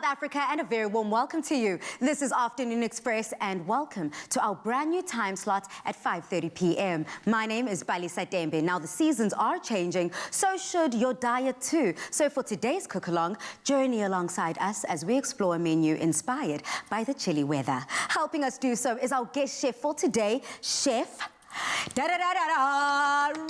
South Africa, and a very warm welcome to you. This is Afternoon Express, and welcome to our brand new time slot at 5:30 p.m. My name is Balisa Dembe. Now, the seasons are changing, so should your diet too. So for today's cook-along, journey alongside us as we explore a menu inspired by the chilly weather. Helping us do so is our guest chef for today, Chef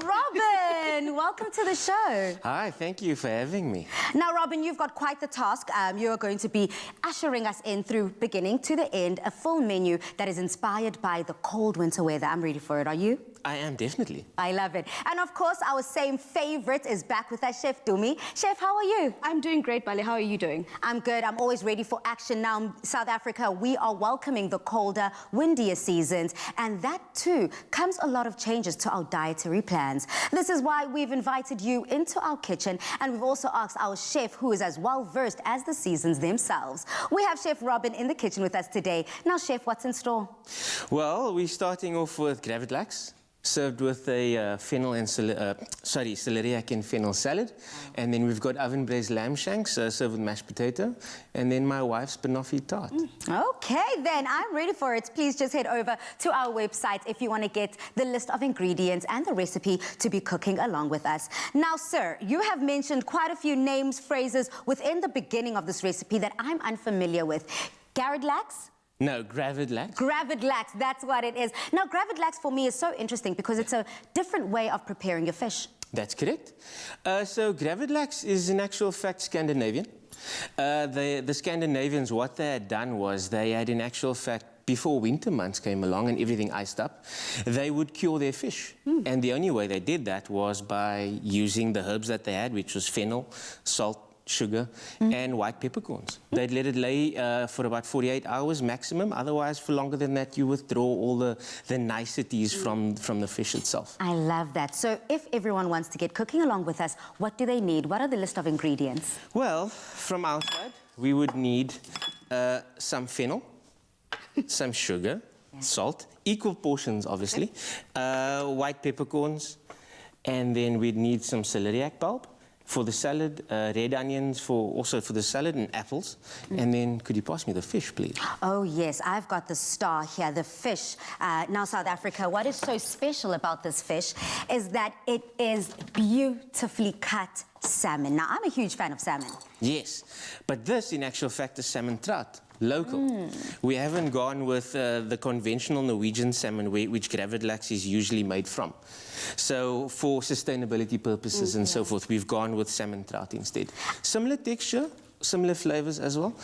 Robin, welcome to the show. Hi, thank you for having me. Now, Robin, you've got quite the task. You're going to be ushering us in through beginning to the end, a full menu that is inspired by the cold winter weather. I'm ready for it. Are you? I am, definitely. I love it. And of course, our same favorite is back with us, Chef Dumi. Chef, how are you? I'm doing great, Bali. How are you doing? I'm good. I'm always ready for action. Now, South Africa, we are welcoming the colder, windier seasons, and that too comes a lot of changes to our dietary plans. This is why we've invited you into our kitchen, and we've also asked our chef, who is as well versed as the seasons themselves. We have Chef Robin in the kitchen with us today. Now, Chef, what's in store? Well, we're starting off with gravlax, served with a fennel and celeriac and fennel salad. And then we've got oven-braised lamb shanks served with mashed potato. And then my wife's Banoffee tart. Okay, then I'm ready for it. Please just head over to our website if you want to get the list of ingredients and the recipe to be cooking along with us. Now, sir, you have mentioned quite a few names, phrases within the beginning of this recipe that I'm unfamiliar with. Gravlax? No, gravlax. Gravlax, that's what it is. Now, gravlax for me is so interesting because it's a different way of preparing your fish. That's correct. So gravlax is in actual fact Scandinavian. The Scandinavians, what they had done was they had in actual fact, before winter months came along and everything iced up, they would cure their fish. And the only way they did that was by using the herbs that they had, which was fennel, salt, sugar, and white peppercorns. They'd let it lay for about 48 hours maximum. Otherwise, for longer than that, you withdraw all the niceties from the fish itself. I love that. So if everyone wants to get cooking along with us, what do they need? What are the list of ingredients? Well, from our side, we would need some fennel, some sugar, salt, equal portions, obviously, white peppercorns, and then we'd need some celeriac bulb for the salad, red onions also for the salad, and apples. And then could you pass me the fish, please? Oh, yes, I've got the star here, the fish. Now, South Africa, what is so special about this fish is that it is beautifully cut salmon. Now, I'm a huge fan of salmon. Yes, but this, in actual fact, is salmon trout. Local. We haven't gone with the conventional Norwegian salmon, which gravlax is usually made from. So for sustainability purposes and so forth, we've gone with salmon trout instead. Similar texture, similar flavors as well,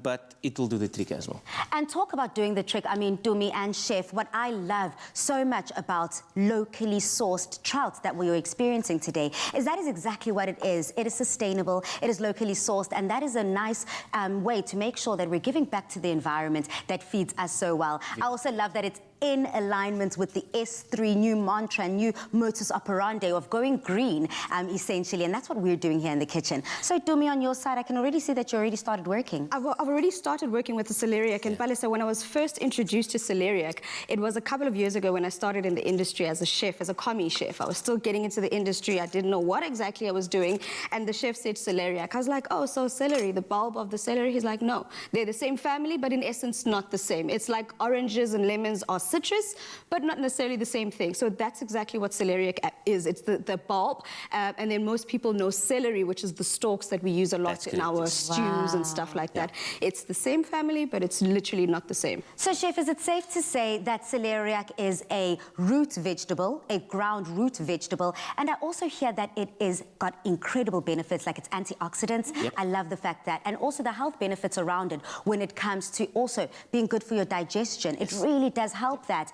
but it will do the trick as well. And talk about doing the trick. I mean, Dumi and Chef, what I love so much about locally sourced trout that we are experiencing today is that is exactly what it is. It is sustainable, it is locally sourced, and that is a nice way to make sure that we're giving back to the environment that feeds us so well. I also love that it's in alignment with the S3 new mantra, new modus operandi of going green, essentially, and that's what we're doing here in the kitchen. So, Dumi, on your side, I can already see that you already started working. I've already started working with the celeriac, and Balisa, when I was first introduced to celeriac, it was a couple of years ago when I started in the industry as a chef, as a commie chef. I was still getting into the industry. I didn't know what exactly I was doing, and the chef said celeriac. I was like, oh, so celery, the bulb of the celery? He's like, no, they're the same family, but in essence, not the same. It's like oranges and lemons are citrus, but not necessarily the same thing. So that's exactly what celeriac is. It's the bulb, and then most people know celery, which is the stalks that we use a lot in our stews and stuff like that. It's the same family, but it's literally not the same. So, Chef, is it safe to say that celeriac is a root vegetable, a ground root vegetable, and I also hear that it is got incredible benefits, like it's antioxidants. I love the fact that, and also the health benefits around it when it comes to also being good for your digestion. It really does help that.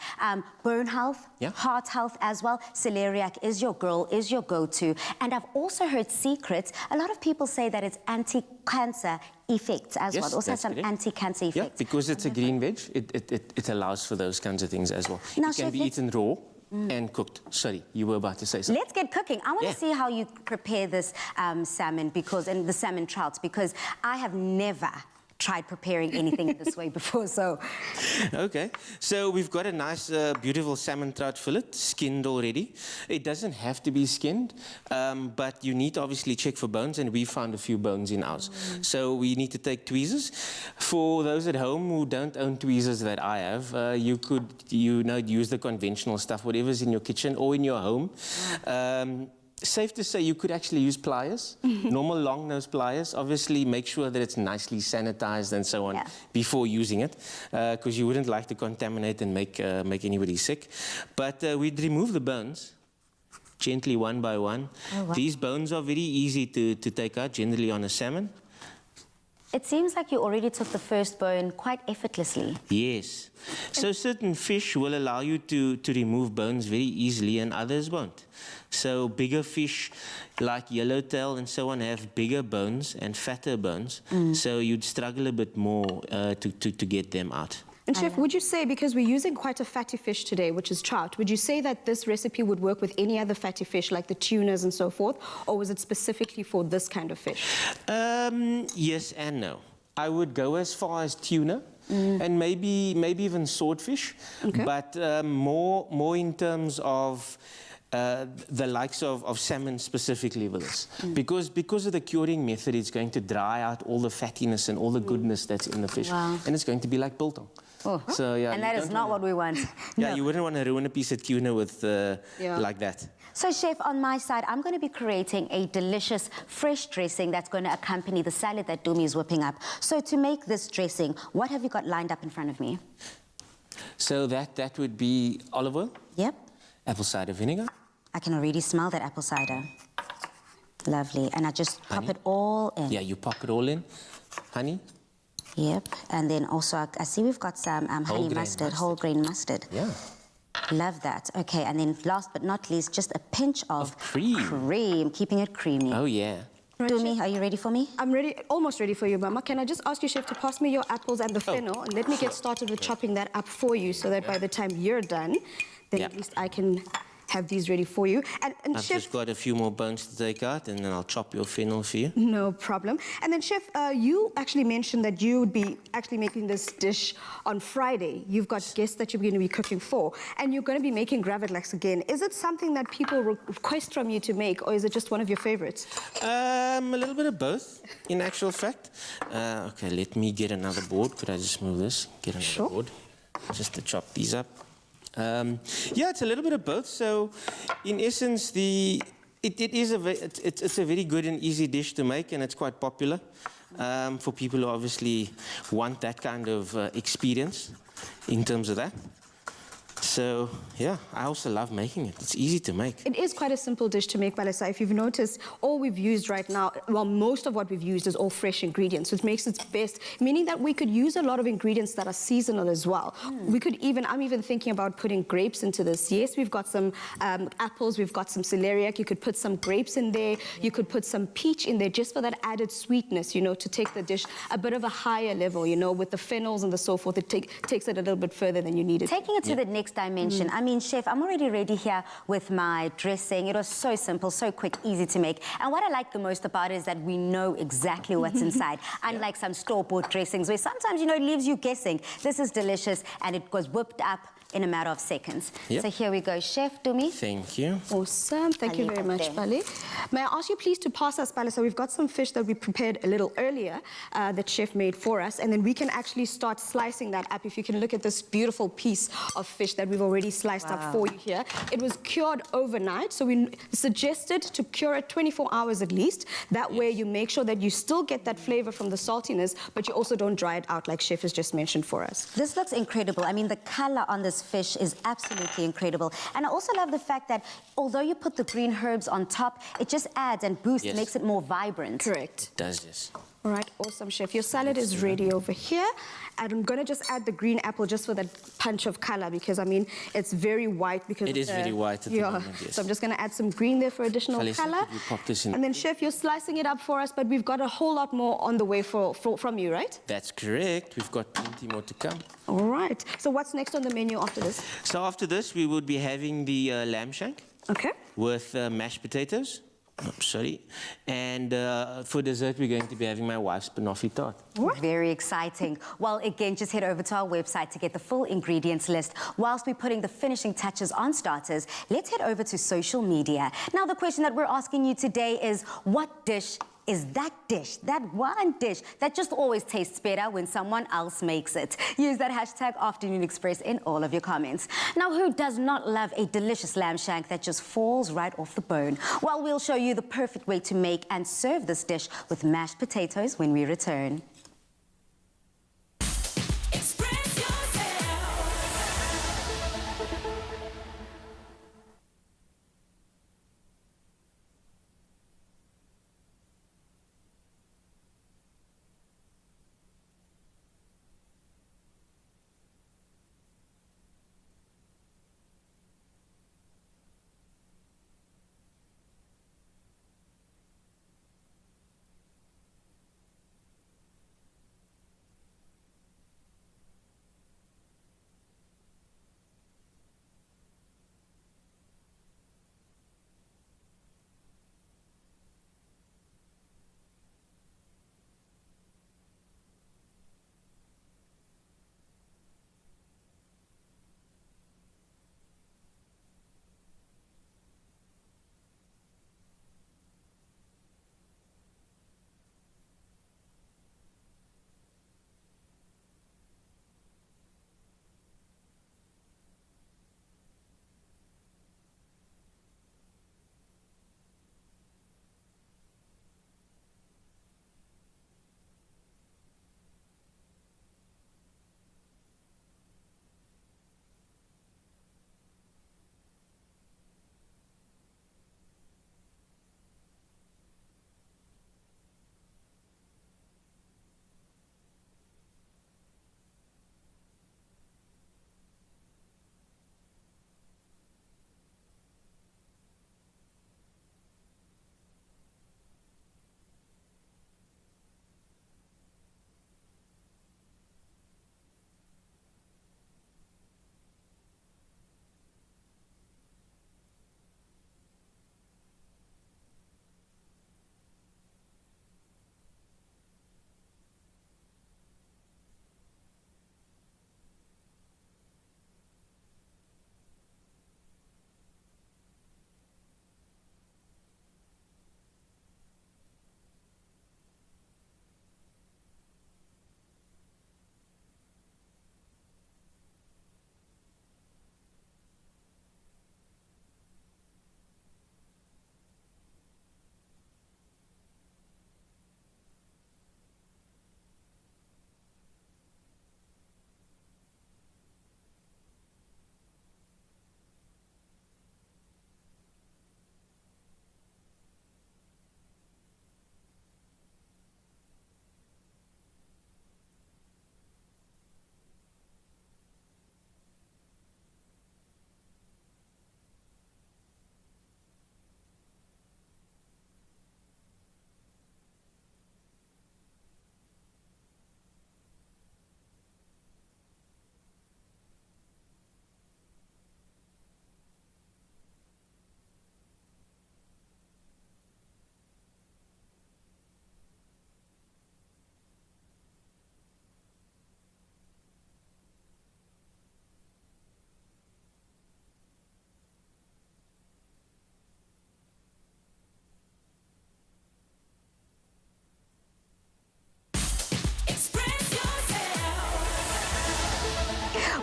Bone health, heart health as well. Celeriac is your girl, is your go-to. And I've also heard secrets. A lot of people say that it's anti-cancer effects as well. It also has some anti-cancer effects. Yeah, because it's a green veg, it allows for those kinds of things as well. Now, it can be eaten raw and cooked. Sorry, you were about to say something. Let's get cooking. I want to see how you prepare this salmon, and the salmon trouts, because I have never tried preparing anything this way before, so... Okay, so we've got a nice, beautiful salmon trout fillet, skinned already. It doesn't have to be skinned, but you need to obviously check for bones, and we found a few bones in ours. So we need to take tweezers. For those at home who don't own tweezers that I have, you could, use the conventional stuff, whatever's in your kitchen or in your home. Safe to say you could actually use pliers, normal long nose pliers. Obviously, make sure that it's nicely sanitized and so on before using it, because you wouldn't like to contaminate and make anybody sick. But we'd remove the bones gently one by one. Oh, wow. These bones are very easy to take out, generally on a salmon. It seems like you already took the first bone quite effortlessly. Yes. So certain fish will allow you to remove bones very easily and others won't. So bigger fish like yellowtail and so on have bigger bones and fatter bones. So you'd struggle a bit more to get them out. And Chef, would you say, because we're using quite a fatty fish today, which is trout, would you say that this recipe would work with any other fatty fish like the tunas and so forth, or was it specifically for this kind of fish? Yes and no. I would go as far as tuna and maybe even swordfish, but more in terms of the likes of salmon specifically with this. Because of the curing method, it's going to dry out all the fattiness and all the goodness that's in the fish. Wow. And it's going to be like biltong. Oh. So, yeah, And that is not what we want. Yeah, No. you wouldn't want to ruin a piece of tuna with like that. So, Chef, on my side, I'm going to be creating a delicious fresh dressing that's going to accompany the salad that Dumi is whipping up. So, to make this dressing, what have you got lined up in front of me? So that would be olive oil, Yep. apple cider vinegar, I can already smell that apple cider. Lovely. And I just pop it all in. Yeah, you pop it all in. Honey. Yep. And then also, I see we've got some honey mustard, whole grain mustard. Yeah. Love that. Okay, and then last but not least, just a pinch of cream. Keeping it creamy. Oh, yeah. Right, Dumi, Chef? are you ready for me? I'm ready, almost ready for you, Mama. Can I just ask you, Chef, to pass me your apples and the fennel, and let me get started with chopping that up for you, so that by the time you're done, then at least I can have these ready for you. And I've Chef, just got a few more bones to take out, and then I'll chop your fennel for you. no problem. And then, Chef, you actually mentioned that you would be actually making this dish on Friday. You've got guests that you're going to be cooking for, and you're going to be making gravlax again. Is it something that people request from you to make, or is it just one of your favorites? A little bit of both, in actual fact. Okay, let me get another board. Could I just move this? Get another board, just to chop these up. Yeah, it's a little bit of both. So, in essence, it's a very good and easy dish to make, and it's quite popular for people who obviously want that kind of experience in terms of that. So, yeah, I also love making it. It's easy to make. It is quite a simple dish to make, Balesa. If you've noticed, all we've used right now, well, most of what we've used is all fresh ingredients, which makes it best, meaning that we could use a lot of ingredients that are seasonal as well. We could even, I'm even thinking about putting grapes into this. Yes, we've got some apples, we've got some celeriac. You could put some grapes in there. You could put some peach in there just for that added sweetness, you know, to take the dish a bit of a higher level, you know, with the fennels and the so forth. It takes it a little bit further than you need it. Taking it to the next dimension. I mean, Chef, I'm already ready here with my dressing. It was so simple, so quick, easy to make. And what I like the most about it is that we know exactly what's inside, unlike some store-bought dressings where sometimes, you know, it leaves you guessing. This is delicious, and it was whipped up in a matter of seconds. So here we go. Chef Dumi. Thank you. Awesome. Thank you very much, Bali. May I ask you please to pass us, Bali? So we've got some fish that we prepared a little earlier that Chef made for us, and then we can actually start slicing that up. If you can look at this beautiful piece of fish that we've already sliced up for you here. It was cured overnight, so we suggested to cure it 24 hours at least. That way you make sure that you still get that flavor from the saltiness, but you also don't dry it out like Chef has just mentioned for us. This looks incredible. I mean, the color on this fish is absolutely incredible. And I also love the fact that although you put the green herbs on top, it just adds and boosts, makes it more vibrant. Correct. It does this. All right, awesome, Chef. Your salad is ready over here. And I'm going to just add the green apple just for that punch of color because, I mean, it's very white because it is very white at the moment, yes. So I'm just going to add some green there for additional color. You pop this in. And then, Chef, you're slicing it up for us, but we've got a whole lot more on the way from you, right? That's correct. We've got plenty more to come. All right. So what's next on the menu after this? So after this, we would be having the lamb shank. Okay. With mashed potatoes, Sorry. And for dessert, we're going to be having my wife's Banoffee tart. Very exciting. Well, again, just head over to our website to get the full ingredients list. Whilst we're putting the finishing touches on starters, let's head over to social media. Now, the question that we're asking you today is, what dish is that one dish that just always tastes better when someone else makes it? Use that hashtag Afternoon Express in all of your comments. Now, who does not love a delicious lamb shank that just falls right off the bone? Well, we'll show you the perfect way to make and serve this dish with mashed potatoes when we return.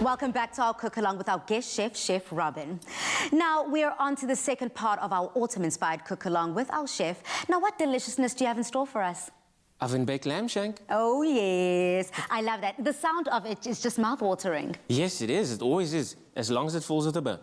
Welcome back to our Cook Along with our guest chef, Chef Robin. Now, we're on to the second part of our autumn-inspired Cook Along with our chef. Now, what deliciousness do you have in store for us? Oven-baked lamb shank. Oh, yes. I love that. The sound of it is just mouth-watering. Yes, it is. It always is, as long as it falls with a bone.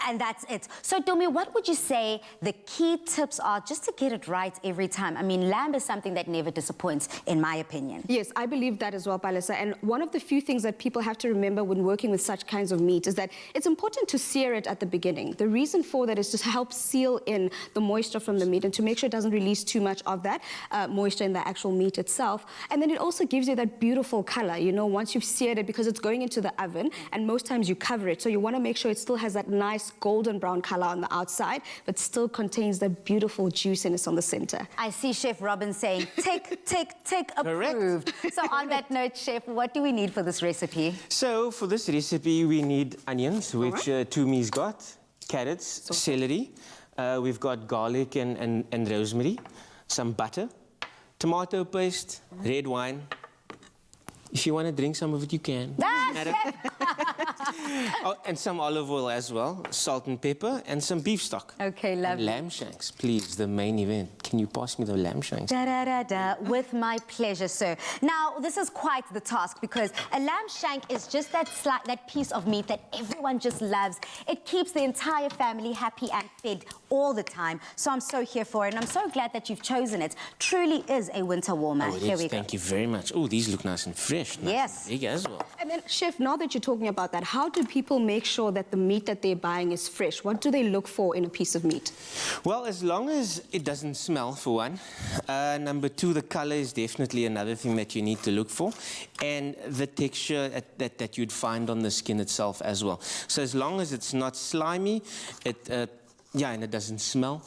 And that's it. So, Domi, what would you say the key tips are just to get it right every time? I mean, lamb is something that never disappoints, in my opinion. Yes, I believe that as well, Palisa. And one of the few things that people have to remember when working with such kinds of meat is that it's important to sear it at the beginning. The reason for that is to help seal in the moisture from the meat and to make sure it doesn't release too much of that moisture in the actual meat itself. And then it also gives you that beautiful color, you know, once you've seared it, because it's going into the oven and most times you cover it. So you want to make sure it still has that nice golden brown color on the outside, but still contains that beautiful juiciness on the center. I see Chef Robin saying, tick, tick, tick, approved. So on that note, Chef, what do we need for this recipe? So for this recipe, we need onions, which Tumi's got, carrots, celery. We've got garlic and rosemary, some butter, tomato paste, red wine. If you want to drink some of it, you can. Oh, and some olive oil as well, salt and pepper, and some beef stock. Okay, lovely. And lamb shanks, please, the main event. Can you pass me the lamb shanks? With my pleasure, sir. Now, this is quite the task because a lamb shank is just that piece of meat that everyone just loves. It keeps the entire family happy and fed all the time. So I'm so here for it, and I'm so glad that you've chosen it. Truly is a winter warmer. Oh, Here we go. Thank you very much. Oh, these look nice and fresh. Nice Yes. and big as well. And then, Chef, now that you're talking about that, how do people make sure that the meat that they're buying is fresh? What do they look for in a piece of meat? Well, as long as it doesn't smell, for one. Number two, the color is definitely another thing that you need to look for. And the texture that you'd find on the skin itself as well. So as long as it's not slimy, and it doesn't smell,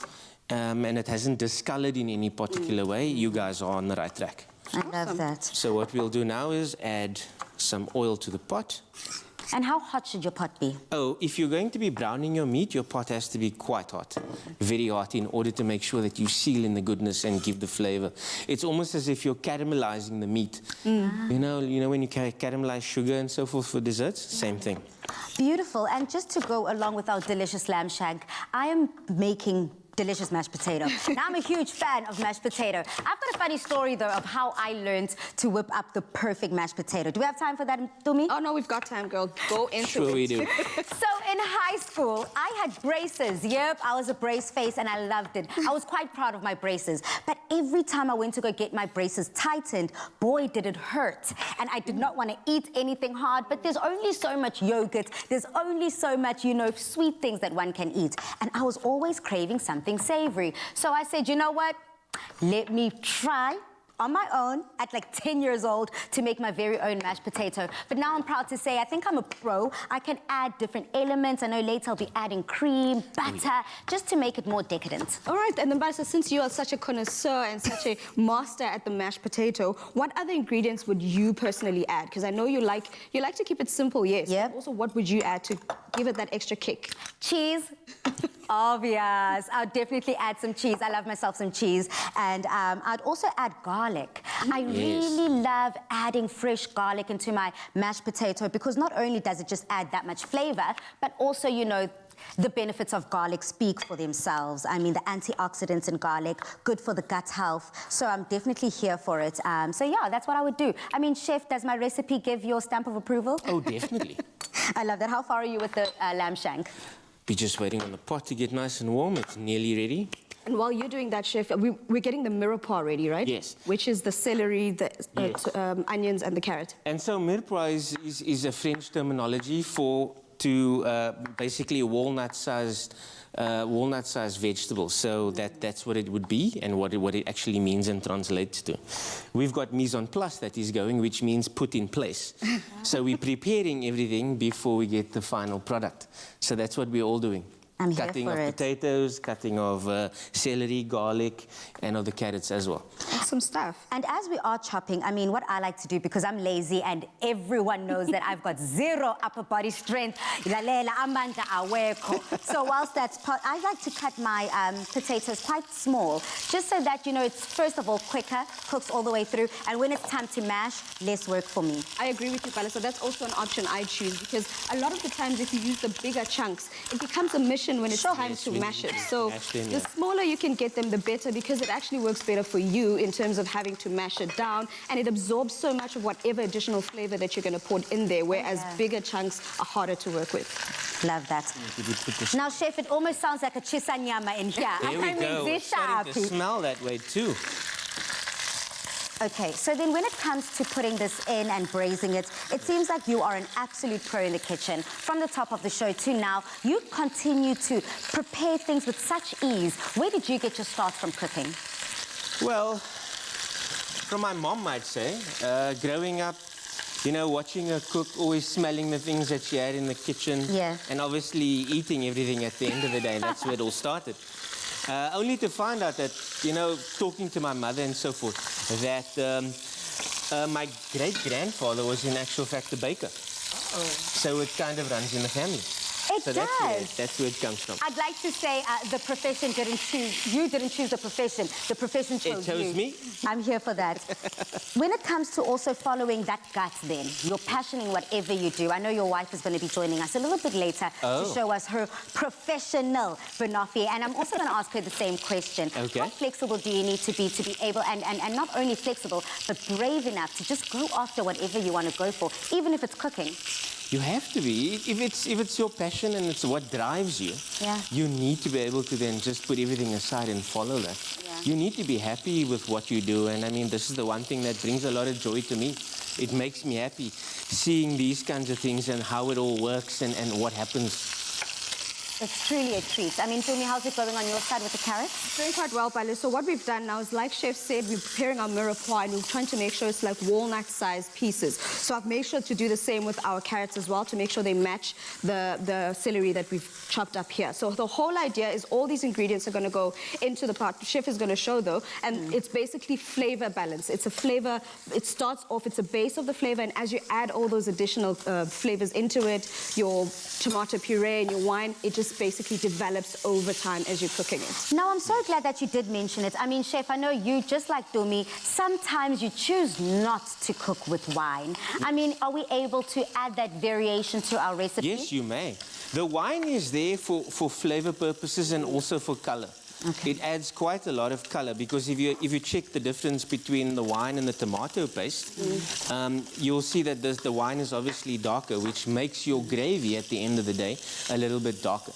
and it hasn't discolored in any particular way, you guys are on the right track. I love that. So what we'll do now is add some oil to the pot. And how hot should your pot be? Oh, if you're going to be browning your meat, your pot has to be quite hot, very hot, in order to make sure that you seal in the goodness and give the flavor. It's almost as if you're caramelizing the meat. You know when you caramelize sugar and so forth for desserts? Same thing. Beautiful. And just to go along with our delicious lamb shank, I am making delicious mashed potato. Now, I'm a huge fan of mashed potato. I've got a funny story, though, of how I learned to whip up the perfect mashed potato. Do we have time for that, Tumi? Oh, no, we've got time, girl. Go into it. Sure we do. So in high school, I had braces. Yep, I was a brace face and I loved it. I was quite proud of my braces. But every time I went to go get my braces tightened, boy, did it hurt. And I did not want to eat anything hard, but there's only so much yogurt. There's only so much, sweet things that one can eat. And I was always craving something savory. So I said, you know what? Let me try on my own at like 10 years old to make my very own mashed potato. But now I'm proud to say I think I'm a pro. I can add different elements. I know later I'll be adding cream, butter, just to make it more decadent. All right, and then Balisa, since you are such a connoisseur and such a master at the mashed potato, what other ingredients would you personally add? Because I know you like to keep it simple, yes. Yep. But also, what would you add to give it that extra kick? Cheese. Obvious. I'll definitely add some cheese. I love myself some cheese. And I'd also add garlic. I really love adding fresh garlic into my mashed potato because not only does it just add that much flavor, but also, the benefits of garlic speak for themselves. I mean, the antioxidants in garlic, good for the gut health. So I'm definitely here for it. So yeah, that's what I would do. I mean, Chef, does my recipe give your stamp of approval? Oh, definitely. I love that. How far are you with the lamb shank? We're just waiting on the pot to get nice and warm. It's nearly ready. And while you're doing that, Chef, we're getting the mirepoix ready, right? Yes. Which is the celery, the onions, and the carrot. And so mirepoix is a French terminology to basically a walnut-sized vegetable. So that's what it would be and what it actually means and translates to. We've got mise en place that is going, which means put in place. So we're preparing everything before we get the final product. So that's what we're all doing. I'm here cutting for of it. Potatoes, cutting of celery, garlic, and of the carrots as well. Awesome stuff. And as we are chopping, I mean, what I like to do, because I'm lazy and everyone knows that I've got zero upper body strength. So whilst that's I like to cut my potatoes quite small, just so that, it's first of all quicker, cooks all the way through, and when it's time to mash, less work for me. I agree with you, Balisa. That's also an option I choose because a lot of the times if you use the bigger chunks, it becomes a mission when it's time to mash it. So the smaller you can get them, the better, because it actually works better for you in terms of having to mash it down, and it absorbs so much of whatever additional flavor that you're going to put in there, whereas bigger chunks are harder to work with. Love that. Now, Chef, it almost sounds like a chisanyama in here. There we go. It's starting to smell that way too. Okay, so then when it comes to putting this in and braising it, it seems like you are an absolute pro in the kitchen. From the top of the show to now, you continue to prepare things with such ease. Where did you get your start from cooking? Well, from my mom, I'd say. Growing up you know, watching her cook, always smelling the things that she had in the kitchen. Yeah. And obviously eating everything at the end of the day. That's where it all started. Only to find out that, you know, talking to my mother and so forth, that my great-grandfather was in actual fact a baker. So it kind of runs in the family. It So does. that's where it comes from. I'd like to say the profession didn't choose, you didn't choose the profession chose It chose you. me. I'm here for that. When it comes to also following that gut then, your passion in whatever you do, I know your wife is going to be joining us a little bit later to show us her professional Banoffee, and I'm also going to ask her the same question. Okay. How flexible do you need to be able, and not only flexible, but brave enough to just go after whatever you want to go for, even if it's cooking? You have to be. If it's your passion and it's what drives you, Yeah. you need to be able to then just put everything aside and follow that. Yeah. You need to be happy with what you do. And I mean, this is the one thing that brings a lot of joy to me. It makes me happy seeing these kinds of things and how it all works and what happens. It's truly a treat. I mean, Tumi, how's it going on your side with the carrots? Doing quite well, Palo. So what we've done now is, like Chef said, we're preparing our mirepoix and we're trying to make sure it's like walnut-sized pieces. So I've made sure to do the same with our carrots as well to make sure they match the celery that we've chopped up here. So the whole idea is all these ingredients are going to go into the pot. The chef is going to show, though, and it's basically flavor balance. It's a flavor, it starts off, it's a base of the flavor, and as you add all those additional flavors into it, your tomato puree and your wine, it just basically develops over time as you're cooking it. Now, I'm so glad that you did mention it. I mean, Chef, I know you, just like Tumi, sometimes you choose not to cook with wine. I mean, are we able to add that variation to our recipe? Yes, you may. The wine is there for flavor purposes and also for color. Okay. It adds quite a lot of color because if you check the difference between the wine and the tomato paste, you'll see that the wine is obviously darker, which makes your gravy at the end of the day a little bit darker.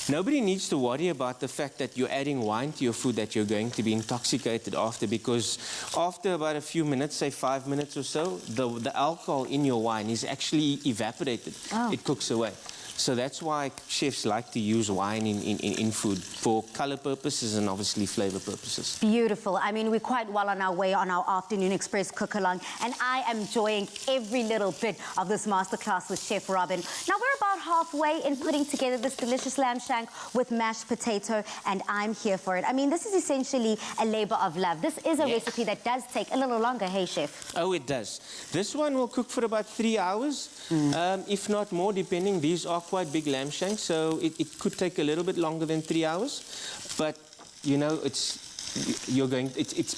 Nobody needs to worry about the fact that you're adding wine to your food that you're going to be intoxicated after, because after about a few minutes, say 5 minutes or so, the alcohol in your wine is actually evaporated. Oh. It cooks away. So that's why chefs like to use wine in food for color purposes and obviously flavor purposes. Beautiful. I mean, we're quite well on our way on our afternoon express cook-along, and I am enjoying every little bit of this masterclass with Chef Robin. Now, we're about halfway in putting together this delicious lamb shank with mashed potato, and I'm here for it. I mean, this is essentially a labor of love. This is a recipe that does take a little longer, hey, Chef? Oh, it does. This one will cook for about 3 hours, if not more, depending. These are quite big lamb shanks, so it could take a little bit longer than 3 hours. But, you know, it's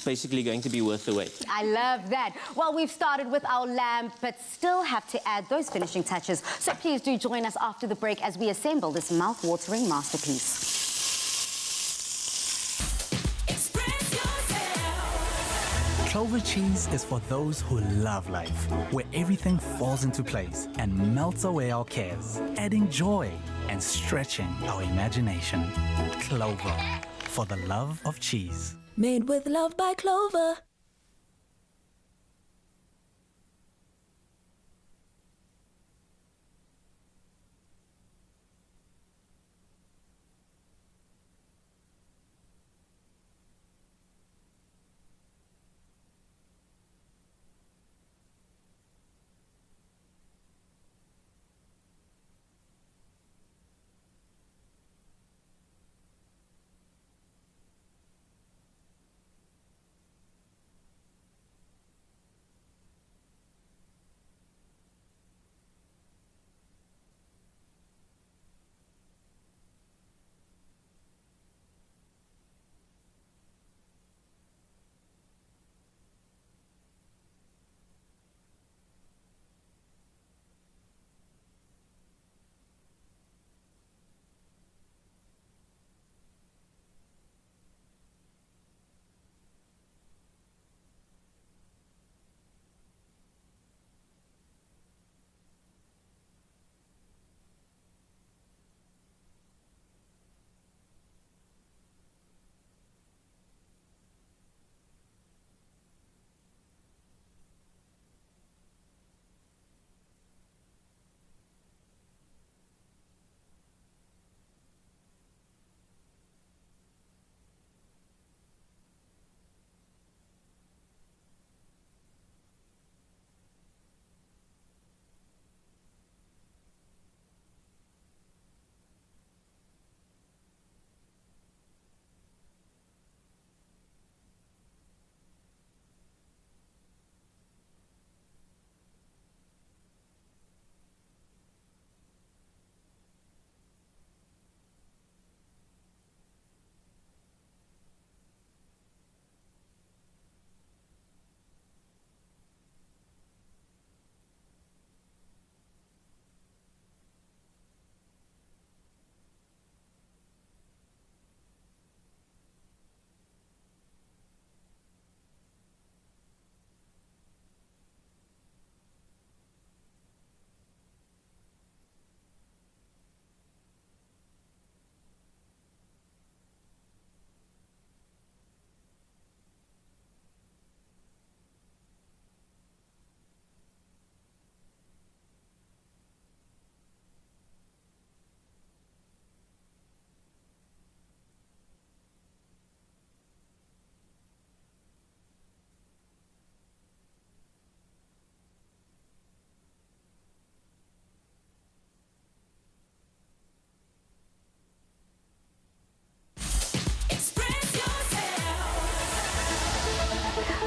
basically going to be worth the wait. I love that. Well, we've started with our lamb, but still have to add those finishing touches. So please do join us after the break as we assemble this mouth-watering masterpiece. Clover cheese is for those who love life, where everything falls into place and melts away our cares, adding joy and stretching our imagination. Clover, for the love of cheese. Made with love by Clover.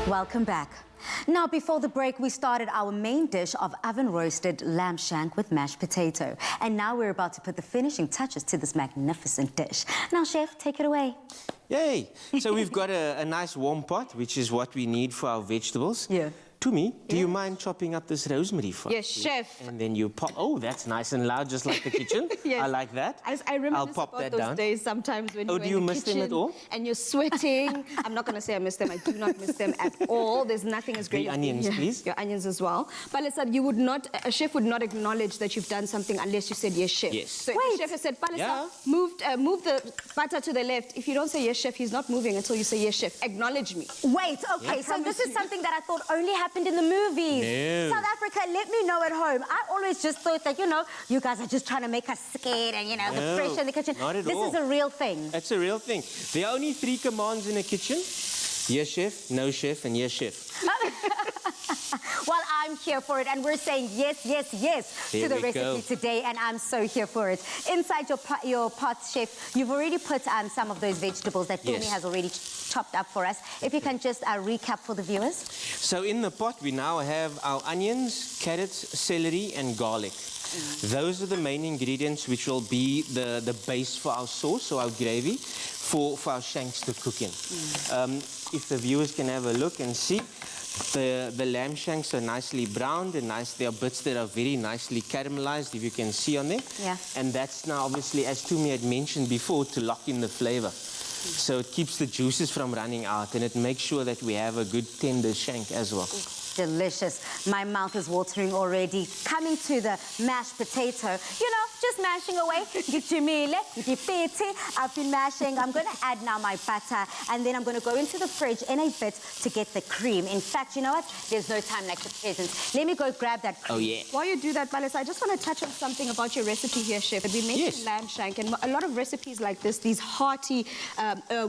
Welcome back. Now, before the break, we started our main dish of oven-roasted lamb shank with mashed potato. And now we're about to put the finishing touches to this magnificent dish. Now, Chef, take it away. Yay! So we've got a nice warm pot, which is what we need for our vegetables. Yeah. Tumi, do you mind chopping up this rosemary for us? Yes, Chef. And then you pop. Oh, that's nice and loud, just like the kitchen. Yes. I like that. I remember I'll pop about that those down. days sometimes when Oh, you're do you in the miss them kitchen at all? and you're sweating. I'm not going to say I miss them. I do not miss them at all. There's nothing as great The as onions, please. Your onions as well. But listen, you would not, a chef would not acknowledge that you've done something unless you said yes, chef. Yes. So Wait. if the chef has said, Palisa, Yeah. move the butter to the left. If you don't say yes, chef, he's not moving until you say yes, chef. Acknowledge me. Wait, okay, so this is something that I thought only happened in the movies. No. South Africa, let me know at home. I always just thought that, you guys are just trying to make us scared and, the No, pressure in the kitchen. not at This all. is a real thing. That's a real thing. There are only 3 commands in a kitchen. Yes, chef, no chef, and yes, chef. Well, I'm here for it, and we're saying yes, yes, yes Here to the we recipe go. today, and I'm so here for it. Inside your pot, Chef, you've already put some of those vegetables that Tumi Yes. has already chopped up for us. If you can just recap for the viewers. So in the pot, we now have our onions, carrots, celery, and garlic. Those are the main ingredients which will be the base for our sauce or our gravy for our shanks to cook in. If the viewers can have a look and see, the lamb shanks are nicely browned and nice. There are bits that are very nicely caramelized, if you can see on them. Yeah. And that's now obviously, as Tumi had mentioned before, to lock in the flavor. So it keeps the juices from running out, and it makes sure that we have a good tender shank as well. Delicious. My mouth is watering already. Coming to the mashed potato, just mashing away. I've been mashing. I'm going to add now my butter, and then I'm going to go into the fridge in a bit to get the cream. In fact, you know what? There's no time like the present. Let me go grab that cream. Oh, yeah. While you do that, Palisa, I just want to touch on something about your recipe here, Chef. We mentioned Yes. lamb shank, and a lot of recipes like this, these hearty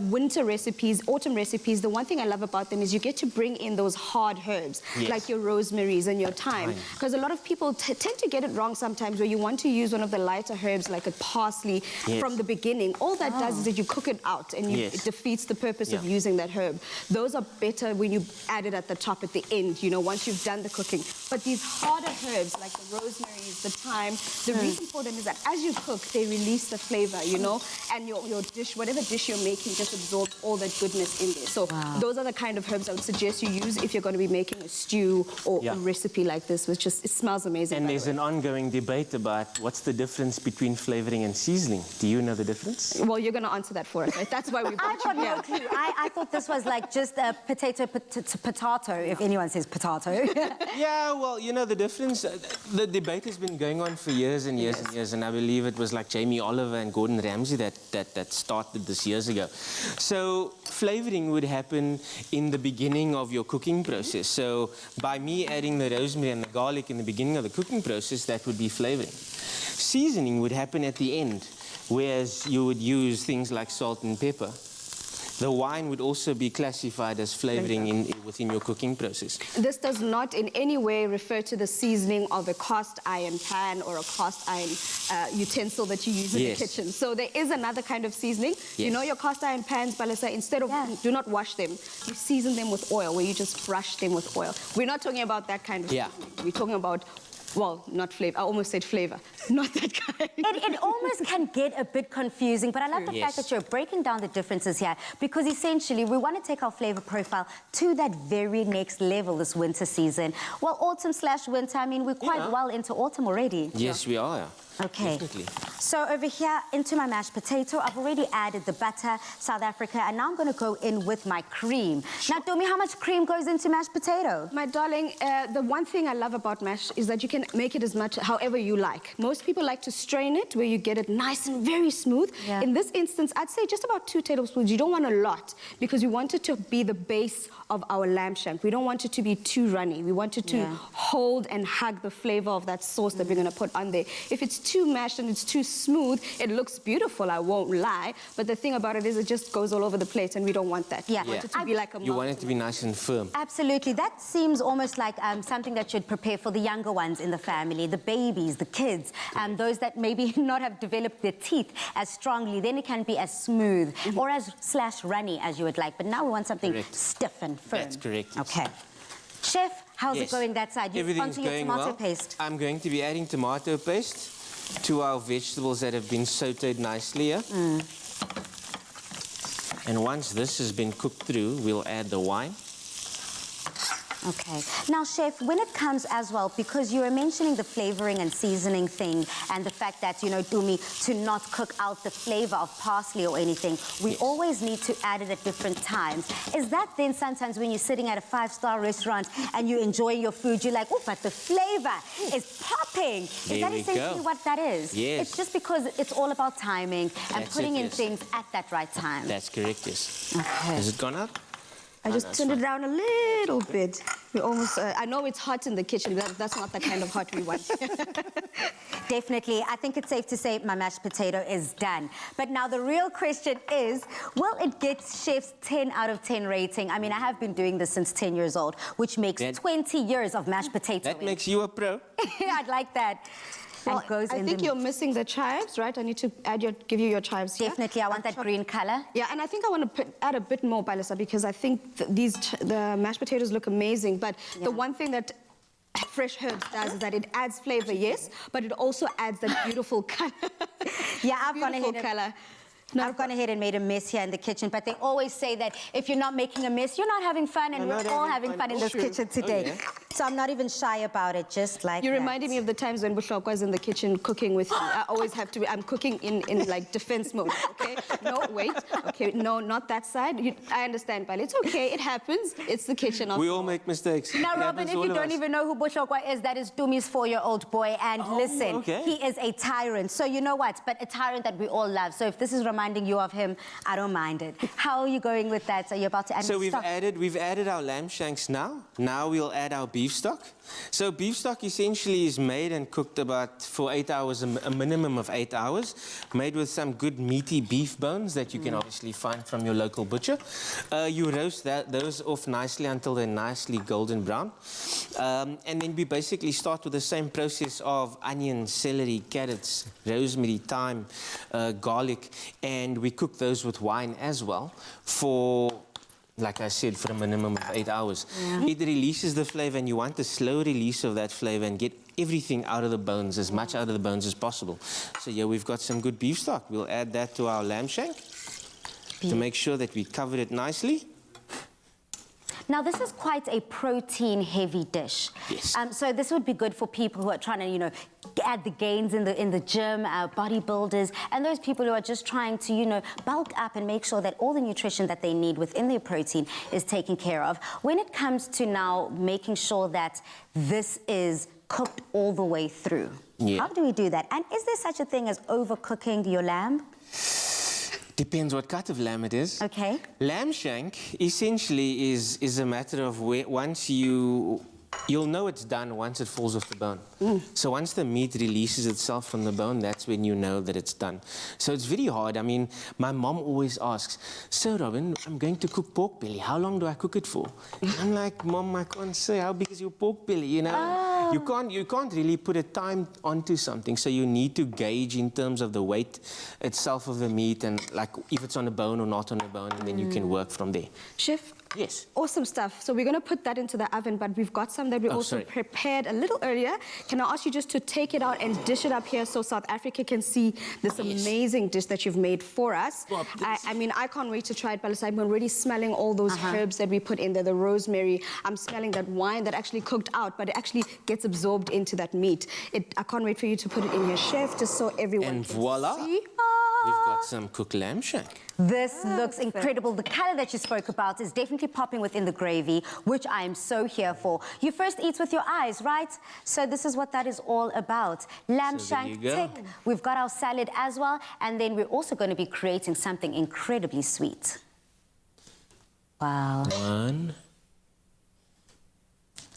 winter recipes, autumn recipes, the one thing I love about them is you get to bring in those hard herbs, Yes. like your rosemaries and your thyme. Because a lot of people tend to get it wrong sometimes, where you want to use one of the lighter herbs like a parsley Yes. from the beginning. All that does is that you cook it out, and Yes. it defeats the purpose of Yeah. using that herb. Those are better when you add it at the top, at the end, once you've done the cooking. But these harder herbs, like the rosemaries, the thyme, the reason for them is that as you cook, they release the flavor, and your dish, whatever dish you're making, just absorbs all that goodness in there. So those are the kind of herbs I would suggest you use if you're going to be making a stew or Yeah. a recipe like this, which just, it smells amazing. And by the there's way. an ongoing debate about what's the difference between flavoring and seasoning. Do you know the difference? Well, you're going to answer that for us, right? That's why we I've brought got you no here. clue. I thought this was like just a potato, if anyone says potato. Yeah, well, the difference, the debate has been going on for years and years and years, and I believe it was like Jamie Oliver and Gordon Ramsay that started this years ago. So flavoring would happen in the beginning of your cooking process. So by me adding the rosemary and the garlic in the beginning of the cooking process, that would be flavoring. Seasoning would happen at the end, whereas you would use things like salt and pepper. The wine would also be classified as flavoring within your cooking process. This does not in any way refer to the seasoning of a cast iron pan or a cast iron utensil that you use in Yes. the kitchen. So there is another kind of seasoning. You know your cast iron pans, Balisa, instead of, do not wash them, you season them with oil, where you just brush them with oil. We're not talking about that kind of Yeah. seasoning. We're talking about, well, not flavor. I almost said flavor. Not that kind. It almost can get a bit confusing, but I love the Yes. fact that you're breaking down the differences here, because essentially we want to take our flavor profile to that very next level this winter season. Well, autumn/winter, I mean, we're quite well into autumn already. Yes, we are. Okay. Definitely. So over here into my mashed potato, I've already added the butter, South Africa, and now I'm going to go in with my cream. Now, tell me how much cream goes into mashed potato? My darling, the one thing I love about mash is that you can make it as much however you like. Most people like to strain it, where you get it nice and very smooth. Yeah. In this instance, I'd say just about 2 tablespoons. You don't want a lot, because we want it to be the base of our lamb shank. We don't want it to be too runny. We want it to hold and hug the flavor of that sauce that we're going to put on there. If it's too mashed and it's too smooth, it looks beautiful, I won't lie. But the thing about it is it just goes all over the plate and we don't want that. Yeah. We want it to be like a You want it to be nice and firm. Absolutely. That seems almost like something that should prepare for the younger ones in the family, the babies, the kids, those that maybe not have developed their teeth as strongly. Then it can be as smooth or as /runny as you would like. But now we want something stiff and firm. That's correct. Okay. Chef, how's it going that side? Everything's onto your going tomato well. paste. I'm going to be adding tomato paste to our vegetables that have been sauteed nicely here. And once this has been cooked through, we'll add the wine. Okay. Now, Chef, when it comes as well, because you were mentioning the flavoring and seasoning thing and the fact that, you know, Dumi, to not cook out the flavor of parsley or anything, we always need to add it at different times. Is that then sometimes when you're sitting at a 5-star restaurant and you're enjoying your food, you're like, oh, but the flavor is popping. Is that essentially what that is? Yes. It's just because it's all about timing and That's putting it, in yes. things at that right time. That's correct, yes. Okay. Has it gone up? I just turned it down a little bit. We almost, I know it's hot in the kitchen, but that's not the kind of hot we want. Definitely. I think it's safe to say my mashed potato is done. But now the real question is, will it get Chef's 10 out of 10 rating? I mean, I have been doing this since 10 years old, which makes 20 years of mashed potato. That makes you a pro. I'd like that. Well, I think you're missing the chives, right? I need to give you your chives here. Definitely, I want that green color. Yeah, and I think I want to add a bit more, Balisa, because I think the mashed potatoes look amazing. But the one thing that fresh herbs does is that it adds flavor, yes, but it also adds that beautiful color. Yeah, I've gone Beautiful ahead color. I've gone ahead and made a mess here in the kitchen, but they always say that if you're not making a mess, you're not having fun, and we're all having fun in this kitchen today. So I'm not even shy about it, just like You reminded me of the times when Bushok was in the kitchen cooking with me. I always have to, I'm cooking in like defense mode, okay? No, wait, okay, no, not that side. I understand, but it's okay, it happens. It's the kitchen. We all make mistakes. Now, Robin, if you don't even know who Bushokwa is, that is Dumi's 4-year-old boy, and listen, he is a tyrant. So you know what? But a tyrant that we all love. So if this is reminding you of him, I don't mind it. How are you going with that? So you're about to add So stock? we've added our lamb shanks now. Now we'll add our beef stock. So beef stock essentially is made and cooked for 8 hours, a minimum of 8 hours, made with some good meaty beef bones that you can obviously find from your local butcher. You roast those off nicely until they're nicely golden brown. And then we basically start with the same process of onions, celery, carrots, rosemary, thyme, garlic, and we cook those with wine as well for, like I said, for a minimum of 8 hours. It releases the flavor, and you want a slow release of that flavor and get everything out of the bones, as much out of the bones as possible. So yeah, we've got some good beef stock. We'll add that to our lamb shank to make sure that we cover it nicely. Now, this is quite a protein-heavy dish. Yes. So this would be good for people who are trying to, you know, add the gains in the gym, bodybuilders, and those people who are just trying to, you know, bulk up and make sure that all the nutrition that they need within their protein is taken care of. When it comes to now making sure that this is cooked all the way through, how do we do that? And is there such a thing as overcooking your lamb? Depends what cut of lamb it is. Okay. Lamb shank essentially is a matter of once you'll know it's done once it falls off the bone. So once the meat releases itself from the bone, that's when you know that it's done. So it's very hard. I mean, my mom always asks, so Robin, I'm going to cook pork belly. How long do I cook it for? And I'm like, Mom, I can't say. How big is your pork belly? You know, you can't really put a time onto something. So you need to gauge in terms of the weight itself of the meat and like if it's on a bone or not on a bone, and then you can work from there. Chef? Yes. Awesome stuff. So we're going to put that into the oven, but we've got some that we also prepared a little earlier. Can I ask you just to take it out and dish it up here so South Africa can see this amazing dish that you've made for us? I mean, I can't wait to try it, but I'm already smelling all those herbs that we put in there, the rosemary. I'm smelling that wine that actually cooked out, but it actually gets absorbed into that meat. I can't wait for you to put it in here, Chef, just so everyone can voila. see. We've got some cooked lamb shank. This looks incredible. The color that you spoke about is definitely popping within the gravy, which I am so here for. You first eat with your eyes, right? So this is what that is all about. Lamb shank tick. We've got our salad as well, and then we're also going to be creating something incredibly sweet. Wow.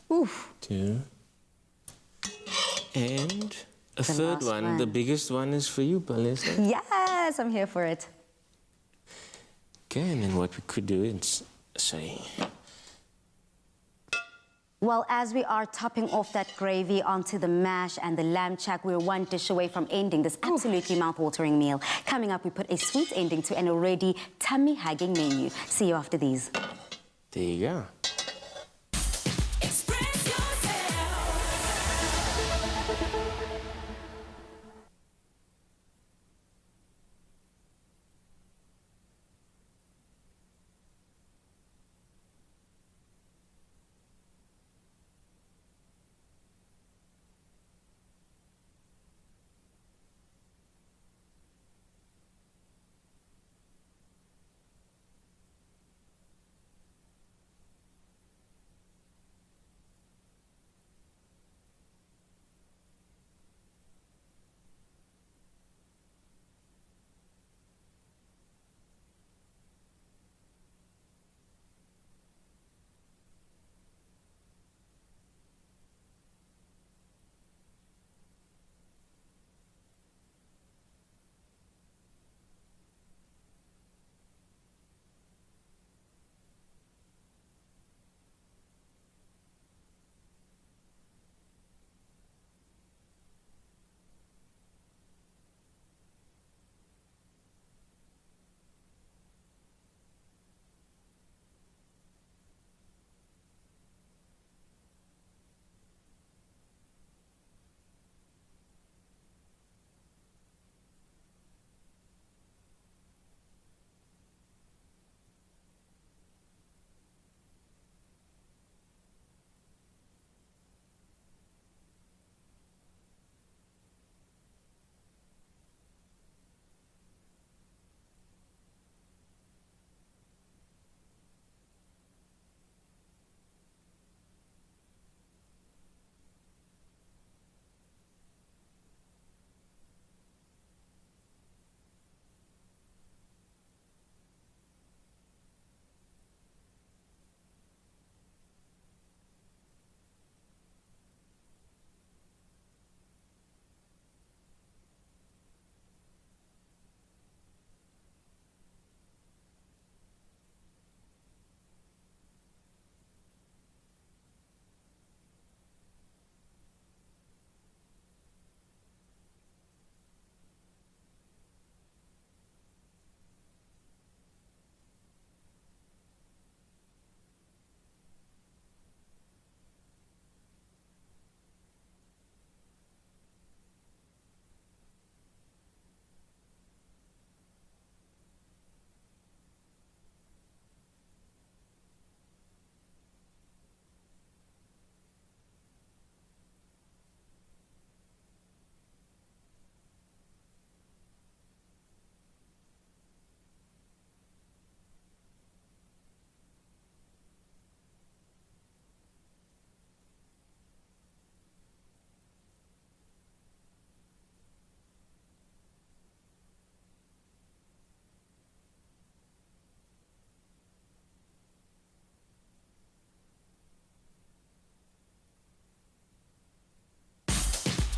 1, 2, and A third last one, the biggest one, is for you, Palesa. Yes, I'm here for it. Okay, and then what we could do is say... Well, as we are topping off that gravy onto the mash and the lamb chak, we're one dish away from ending this absolutely mouth-watering meal. Coming up, we put a sweet ending to an already tummy-hugging menu. See you after these. There you go.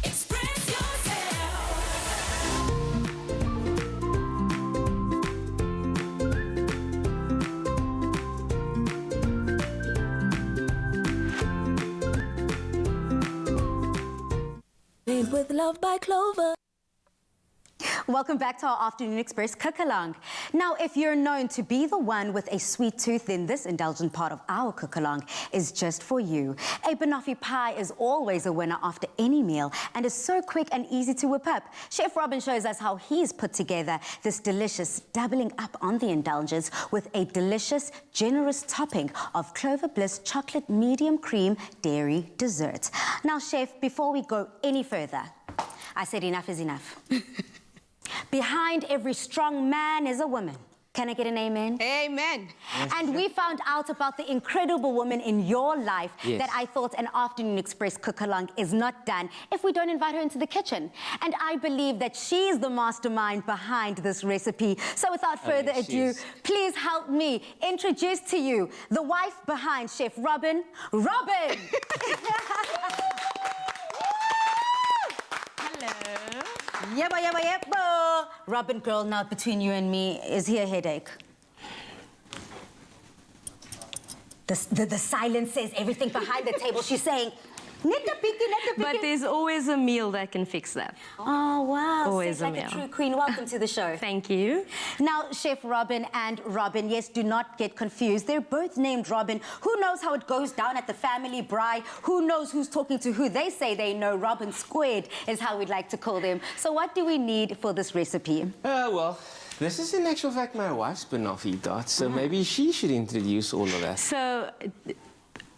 Express yourself. Made with love by Clover. Welcome back to our Afternoon Express cook-along. Now, if you're known to be the one with a sweet tooth, then this indulgent part of our cook-along is just for you. A banoffee pie is always a winner after any meal and is so quick and easy to whip up. Chef Robin shows us how he's put together this delicious doubling up on the indulgence with a delicious, generous topping of Clover Bliss chocolate medium cream dairy dessert. Now, Chef, before we go any further, I said enough is enough. Behind every strong man is a woman. Can I get an amen? Amen. And we found out about the incredible woman in your life that I thought an Afternoon Express cook-along is not done if we don't invite her into the kitchen. And I believe that she's the mastermind behind this recipe. So without further ado, please help me introduce to you the wife behind Chef Robin. Robin! Hello. Yep. Robin, girl, now between you and me, is here a headache? The silence says everything behind the table. She's saying, netta piki. But there's always a meal that can fix that. Oh, wow. Always Seems a like a meal. true queen. Welcome to the show. Thank you. Now, Chef Robin and Robin, yes, do not get confused. They're both named Robin. Who knows how it goes down at the family braai? Who knows who's talking to who? They say they know. Robin squared is how we'd like to call them. So what do we need for this recipe? Well, this is in actual fact my wife's Banoffee tart, so maybe she should introduce all of that. So,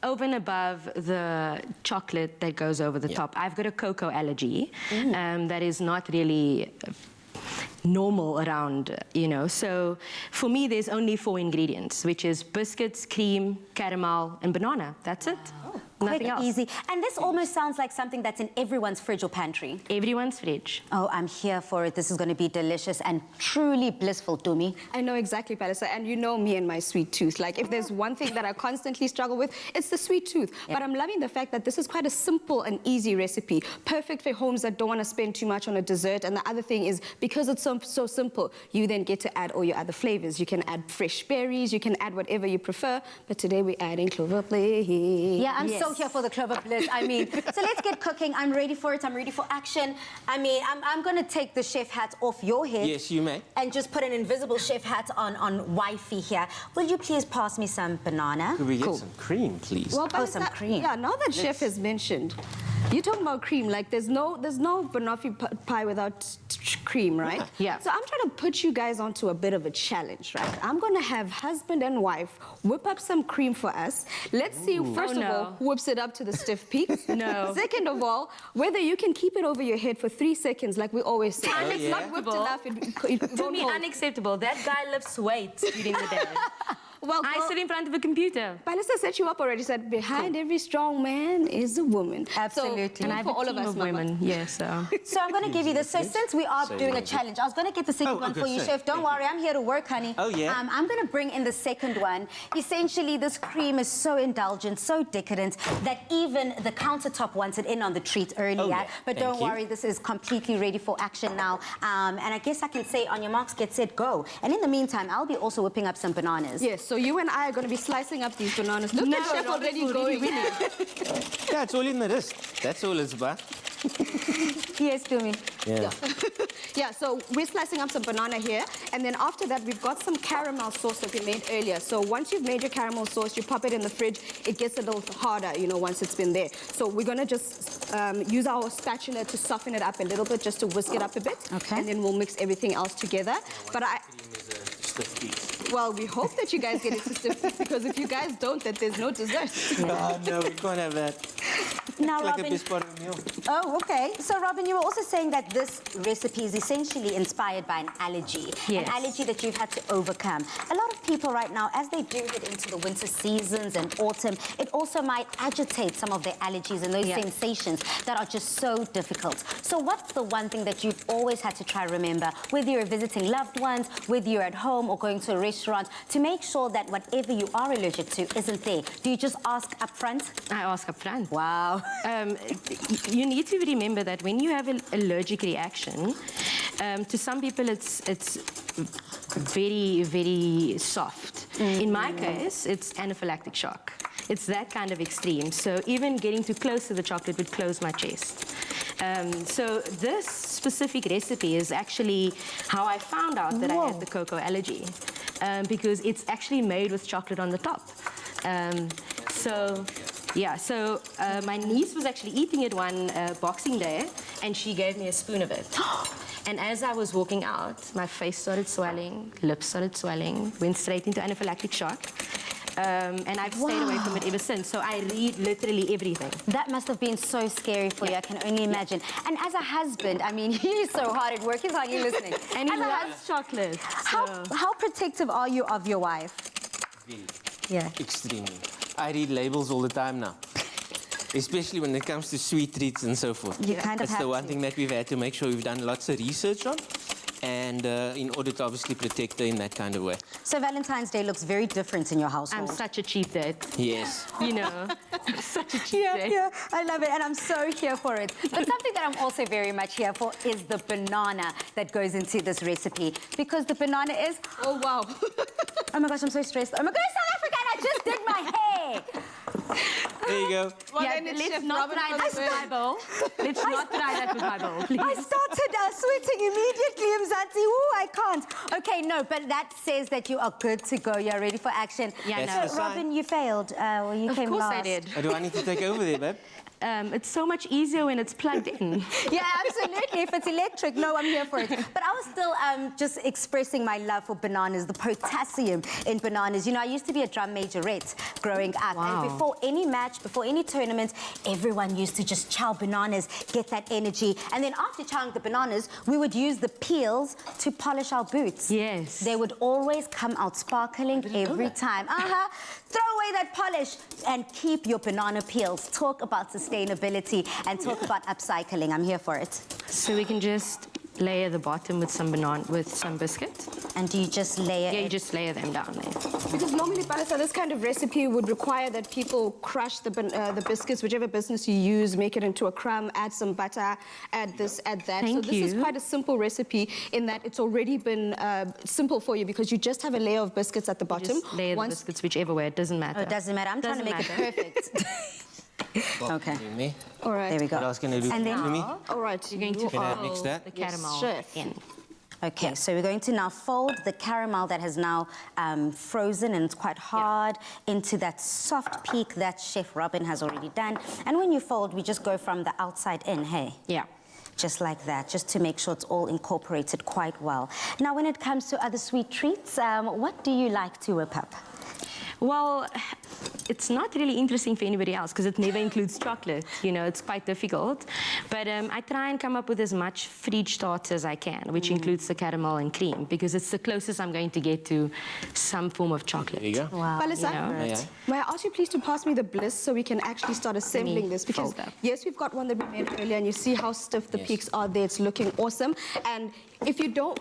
over and above the chocolate that goes over the top, I've got a cocoa allergy that is not really normal around, you know. So for me, there's only 4 ingredients, which is biscuits, cream, caramel, and banana. That's it. Nothing Quick, else. easy. And this almost sounds like something that's in everyone's fridge or pantry. Everyone's fridge. Oh, I'm here for it. This is going to be delicious and truly blissful to me. I know exactly, Palisa, and you know me and my sweet tooth. Like, if there's one thing that I constantly struggle with, it's the sweet tooth. But I'm loving the fact that this is quite a simple and easy recipe, perfect for homes that don't want to spend too much on a dessert. And the other thing is, because it's so simple, you then get to add all your other flavors. You can add fresh berries, you can add whatever you prefer, but today we're adding clover bliss. Yeah, I'm so here for the clover bliss. I mean, so let's get cooking. I'm ready for it. I'm ready for action. I mean, I'm going to take the chef hat off your head. Yes, you may. And just put an invisible chef hat on wifey here. Will you please pass me some banana? Could we get some cream, please? Well, Oh, some cream. Yeah, now that chef has mentioned, you're talking about cream. Like, there's no banoffee pie without cream, right? Yeah. So I'm trying to put you guys onto a bit of a challenge, right? I'm gonna have husband and wife whip up some cream for us. Let's see, first of all, who whips it up to the stiff peaks. No. Second of all, whether you can keep it over your head for 3 seconds, like we always say. If it's not whipped enough, it To won't me, hold. unacceptable. That guy lifts weights during the day. Well, I sit in front of a computer. Palisa set you up already. Said behind every strong man is a woman. Absolutely. So, And I have for a all team of us, of Mama. women. Yes, so. So I'm going to give you this. So since we are doing a challenge, I was going to get the second one for you, chef. Don't worry, I'm here to work, honey. Oh, yeah? I'm going to bring in the second one. Essentially, this cream is so indulgent, so decadent, that even the countertop wants it in on the treat earlier. Oh, yeah. But Thank don't you. worry, this is completely ready for action now. And I guess I can say, on your marks, get set, go. And in the meantime, I'll be also whipping up some bananas. Yes, so you and I are going to be slicing up these bananas. Look at chef already going. Yeah, it's all in the wrist. That's all it's about. Yes, to me. Yeah. Yeah, so we're slicing up some banana here. And then after that, we've got some caramel sauce that we made earlier. So once you've made your caramel sauce, you pop it in the fridge. It gets a little harder, you know, once it's been there. So we're going to just use our spatula to soften it up a little bit, just to whisk it up a bit. Okay. And then we'll mix everything else together. But well, we hope that you guys get it to stiff, because if you guys don't, that there's no dessert. No, we can't have that. Now, Like Robin. a best part of the meal. Oh, okay. So, Robin, you were also saying that this recipe is essentially inspired by an allergy. Yes. An allergy that you've had to overcome. A lot of people right now, as they do head into the winter seasons and autumn, it also might agitate some of their allergies and those sensations that are just so difficult. So what's the one thing that you've always had to try remember, whether you're visiting loved ones, whether you're at home or going to a restaurant, to make sure that whatever you are allergic to isn't there? Do you just ask up front? I ask up front. Wow. You need to remember that when you have an allergic reaction, to some people it's very, very soft. In my case, it's anaphylactic shock. It's that kind of extreme. So even getting too close to the chocolate would close my chest. So this specific recipe is actually how I found out that I had the cocoa allergy, because it's actually made with chocolate on the top. So my niece was actually eating it one Boxing Day, and she gave me a spoon of it. And as I was walking out, my face started swelling, lips started swelling, went straight into anaphylactic shock. And I've stayed away from it ever since. So I read literally everything. That must have been so scary for you, I can only imagine. And as a husband, I mean, he's so hard at work, he's hardly listening. And he As a loves chocolate. How protective are you of your wife? Yeah. Extremely. I read labels all the time now. Especially when it comes to sweet treats and so forth. You kind of That's have the one to. thing that we've had to make sure we've done lots of research on. and in order to obviously protect her in that kind of way. So Valentine's Day looks very different in your household. I'm such a cheap date. Yes. You know, such a cheap date. Yeah, I love it, and I'm so here for it. But something that I'm also very much here for is the banana that goes into this recipe, because the banana is... Oh, wow. Oh my gosh, I'm so stressed. Oh my gosh, South Africa, I just did my hair. There you go. Well, Yeah, then it's let's Chef not Robin try for that the with win. my bowl. Let's not try that with my bowl, please. I started sweating immediately, Mzansi. Ooh, I can't. Okay, no, but that says that you are good to go. You're ready for action. Yeah, That's no. the sign. Robin, you failed. Well, you Of came course last. I did. Do I need to take over there, babe? It's so much easier when it's plugged in. Yeah, absolutely. If it's electric, no, I'm here for it. But I was still just expressing my love for bananas, the potassium in bananas. You know, I used to be a drum majorette growing up. Wow. And before any match, before any tournament, everyone used to just chow bananas, get that energy. And then after chowing the bananas, we would use the peels to polish our boots. Yes. They would always come out sparkling every time. Throw away that polish and keep your banana peels. Talk about sustainability and talk about upcycling. I'm here for it. So we can just layer the bottom with some biscuit. And do you just layer Yeah, you it? just layer them down there. Because normally, Palisa, this kind of recipe would require that people crush the biscuits, whichever business you use, make it into a crumb, add some butter, add this, add that. So Thank this is you. quite a simple recipe in that it's already been simple for you because you just have a layer of biscuits at the bottom. Just layer the biscuits whichever way, it doesn't matter. Oh, it doesn't matter. I'm trying to make it perfect. Okay. Me. All right. There we go. What else can I do And then- for me? All right. You're going to Can I fold mix that? the caramel chef. in. Okay, so we're going to now fold the caramel that has now frozen and it's quite hard into that soft peak that Chef Robin has already done. And when you fold, we just go from the outside in, hey? Yeah. Just like that, just to make sure it's all incorporated quite well. Now, when it comes to other sweet treats, what do you like to whip up? Well, it's not really interesting for anybody else because it never includes chocolate. You know, it's quite difficult. But I try and come up with as much fridge tarts as I can, which includes the caramel and cream, because it's the closest I'm going to get to some form of chocolate. There you go. Wow. Palisa, You know? Yeah. may I ask you please to pass me the bliss so we can actually start assembling this? Because fold that. yes, we've got one that we made earlier, and you see how stiff the Yes. peaks are there. It's looking awesome. And if you don't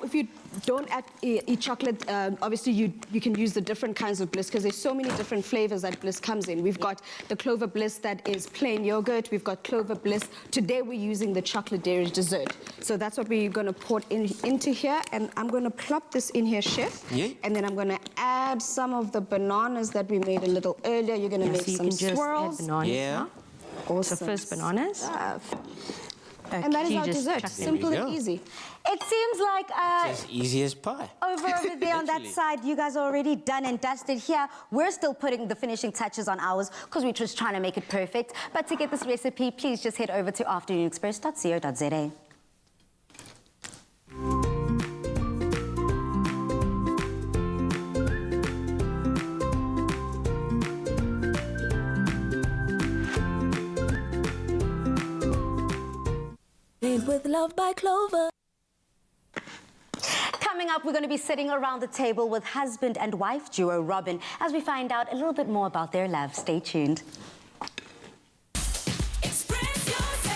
add eat chocolate, obviously you can use the different kinds of bliss because there's so many different flavors that bliss comes in. We've got the clover bliss that is plain yogurt. We've got clover bliss. Today we're using the chocolate dairy dessert. So that's what we're going to pour into here, and I'm going to plop this in here, Chef. Yeah. And then I'm going to add some of the bananas that we made a little earlier. You're going to Yeah, make so you some can just swirls. add bananas Yeah. now. Awesome So first bananas. stuff. And that is You our just dessert. chuck them. Simple There we and go. easy. It seems like As easy as pie. over there on that Literally. side, you guys are already done and dusted. Here, we're still putting the finishing touches on ours because we're just trying to make it perfect. But to get this recipe, please just head over to afternoonexpress.co.za. Made with love by Clover. Coming up, we're going to be sitting around the table with husband and wife duo Robin as we find out a little bit more about their love. Stay tuned. Express yourself.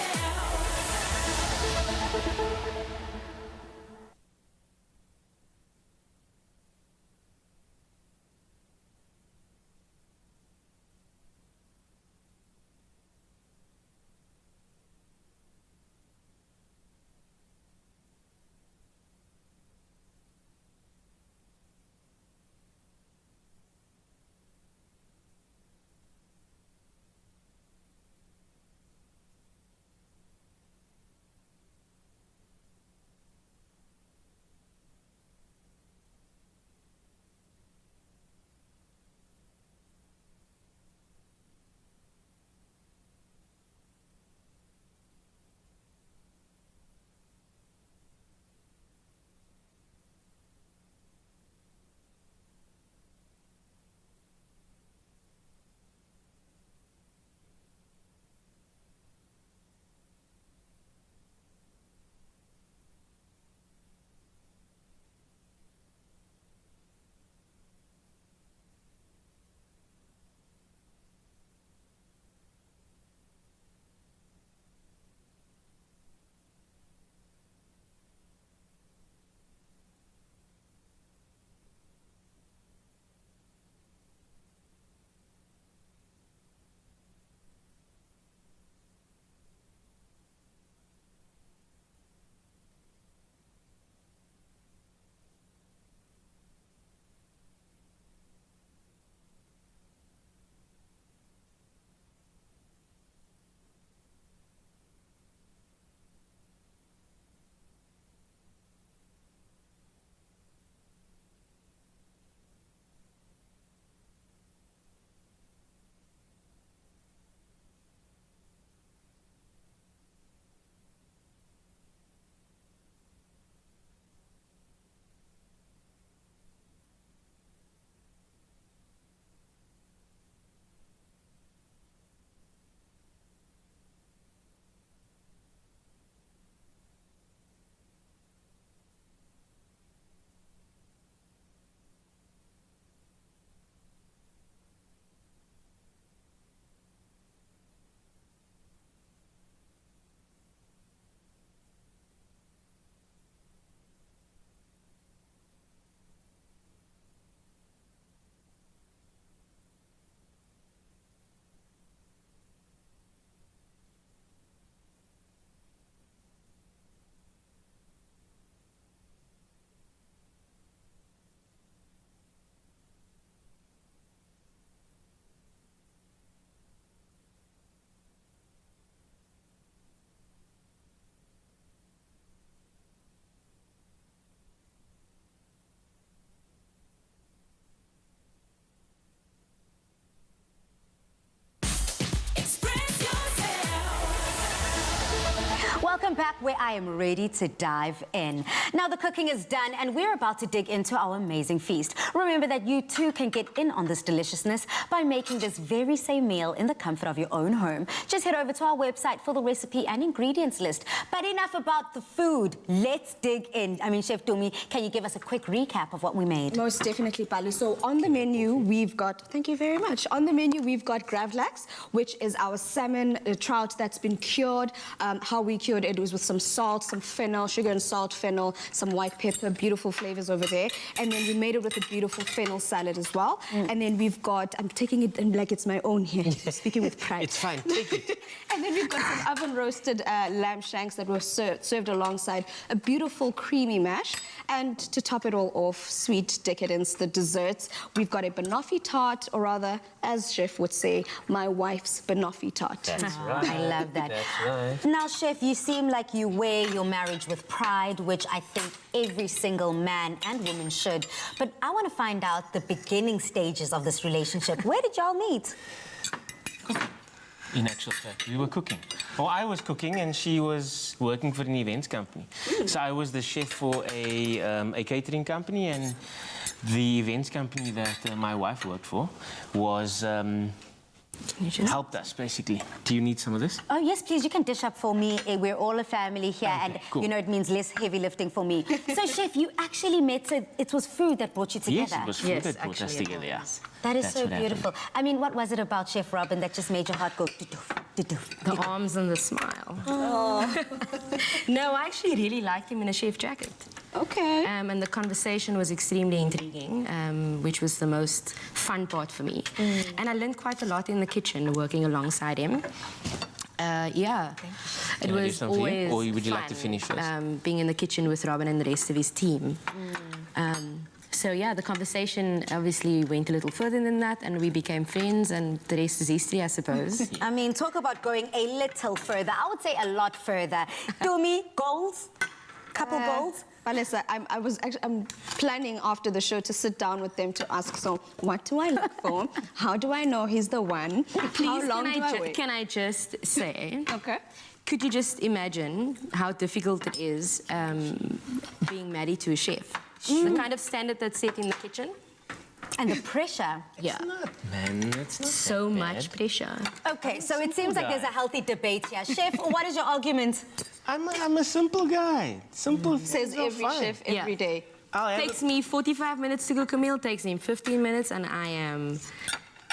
back where I am ready to dive in. Now the cooking is done and we're about to dig into our amazing feast. Remember that you too can get in on this deliciousness by making this very same meal in the comfort of your own home. Just head over to our website for the recipe and ingredients list. But enough about the food. Let's dig in. I mean, Chef Dumi, can you give us a quick recap of what we made? Most definitely, Pali. So on the menu, we've got, thank you very much. On the menu, we've got gravlax, which is our salmon trout that's been cured. How we cured it was with some salt, some fennel, sugar and salt, fennel, some white pepper, beautiful flavors over there. And then we made it with a beautiful fennel salad as well. And then we've got, I'm taking it like it's my own here, speaking with pride. It's fine, take it. And then we've got some oven roasted lamb shanks that were served alongside a beautiful creamy mash. And to top it all off, sweet decadence, the desserts, we've got a Banoffee tart, or rather, as Chef would say, my wife's Banoffee tart. That's right. I love that. That's right. Now, Chef, you seem like you wear your marriage with pride, which I think every single man and woman should. But I want to find out the beginning stages of this relationship. Where did y'all meet? In actual fact, we were cooking. Well, I was cooking and she was working for an events company. So I was the chef for a catering company, and the events company that my wife worked for was helped us, basically. Do you need some of this? Oh, yes, please. You can dish up for me. We're all a family here, Okay, and, cool. you know, it means less heavy lifting for me. So, Chef, you actually met, so it was food that brought you together. Yes, it was food Yes, that brought us actually, it together, yeah. was. That is That's so what happened. beautiful. I mean, what was it about Chef Robin that just made your heart go doo-doof, doo-doof? The arms and the smile. No, I actually really liked him in a chef jacket. Okay. And the conversation was extremely intriguing, which was the most fun part for me. And I learned quite a lot in the kitchen working alongside him. Yeah, it Can I do was something for you? always Or would you fun, like to finish first? being in the kitchen with Robin and the rest of his team. So yeah, the conversation obviously went a little further than that, and we became friends, and the rest is history, I suppose. I mean, talk about going a little further. I would say a lot further. Dumi, goals? Couple goals? Vanessa, I'm planning after the show to sit down with them to ask, so what do I look for? How do I know he's the one? How long do I wait? Can I just say, Okay. could you just imagine how difficult it is being married to a chef? The kind of standard that's set in the kitchen. And the pressure. Yeah, Man, that's not so that much bad. pressure. Okay, so it seems like guy. there's a healthy debate here. Chef, what is your argument? I'm a simple guy. Simple Says things are every fine. chef every Yeah. day. I'll have Takes me 45 minutes to cook a meal, takes him 15 minutes, and I am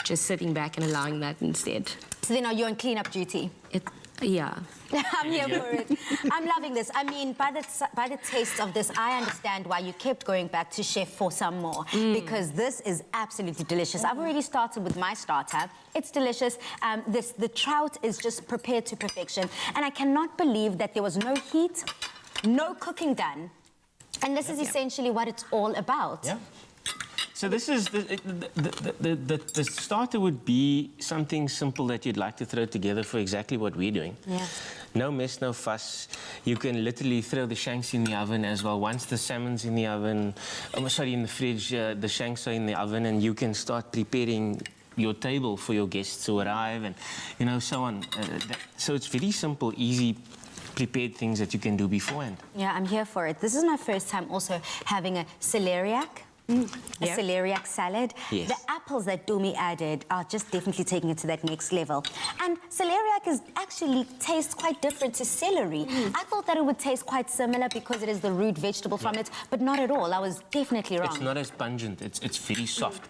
just sitting back and allowing that instead. So then are you on cleanup duty? Yeah. I'm here for it. I'm loving this. I mean, by the taste of this, I understand why you kept going back to Chef for some more, because this is absolutely delicious. I've already started with my starter. It's delicious. The trout is just prepared to perfection, and I cannot believe that there was no heat, no cooking done, and this is essentially what it's all about. Yeah. So this is the starter would be something simple that you'd like to throw together for exactly what we're doing. Yeah. No mess, no fuss. You can literally throw the shanks in the oven as well. Once the salmon's in the oven, in the fridge, the shanks are in the oven, and you can start preparing your table for your guests to arrive, and so on. So it's very simple, easy, prepared things that you can do beforehand. Yeah, I'm here for it. This is my first time also having a celeriac. A celeriac salad. Yes. The apples that Dumi added are just definitely taking it to that next level. And celeriac actually tastes quite different to celery. I thought that it would taste quite similar because it is the root vegetable from it, but not at all. I was definitely wrong. It's not as pungent. It's very soft.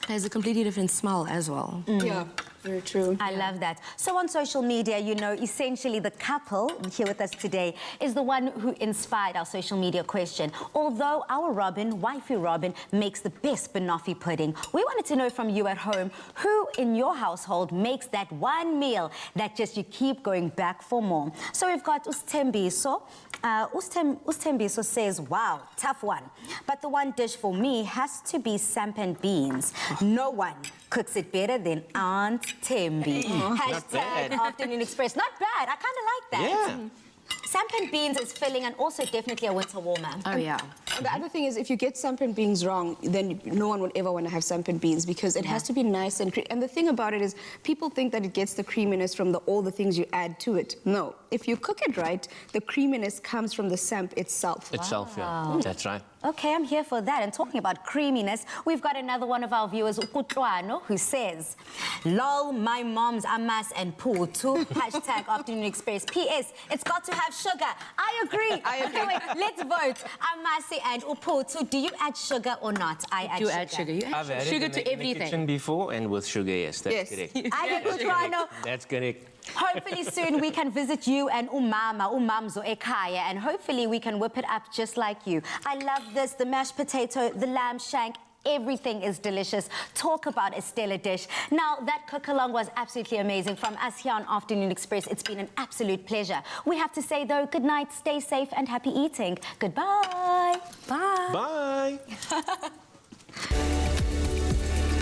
There's a completely different smell as well. Yeah, very true. I love that. So on social media, essentially the couple here with us today is the one who inspired our social media question. Although our Robin, wifey Robin, makes the best banoffee pudding, we wanted to know from you at home, who in your household makes that one meal that just you keep going back for more? So we've got Ustembiso. Ustembiso says, wow, tough one. But the one dish for me has to be sampan beans. No one cooks it better than Aunt Tembi. Hashtag bad. Afternoon Express. Not bad. I kind of like that. Yeah. Samp and beans is filling and also definitely a winter warmer. Oh, yeah. And the other thing is, if you get samp and beans wrong, then no one would ever want to have samp and beans because it has to be nice and and the thing about it is, people think that it gets the creaminess from all the things you add to it. No, if you cook it right, the creaminess comes from the samp itself. Itself, yeah. That's right. Okay, I'm here for that. And talking about creaminess, we've got another one of our viewers, Ukutlwano, who says, lol, my mom's amas and putu, hashtag afternoon experience. P.S. It's got to have sugar. I agree. Okay, wait, let's vote. Amasi and uputu, do you add sugar or not? I add You sugar. add sugar. You I've add had sugar it to in the everything. kitchen before, and with sugar, yes, that's correct. I Ukutlwano. That's correct. Hopefully soon we can visit you and umamzo ekhaya, and hopefully we can whip it up just like you. I love this, the mashed potato, the lamb shank, everything is delicious. Talk about a stellar dish. Now, that cook-along was absolutely amazing. From us here on Afternoon Express, it's been an absolute pleasure. We have to say, though, good night, stay safe, and happy eating. Goodbye. Bye. Bye.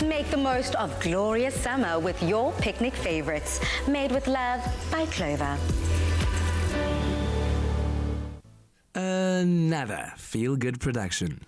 Make the most of glorious summer with your picnic favorites. Made with love by Clover. Another feel-good production.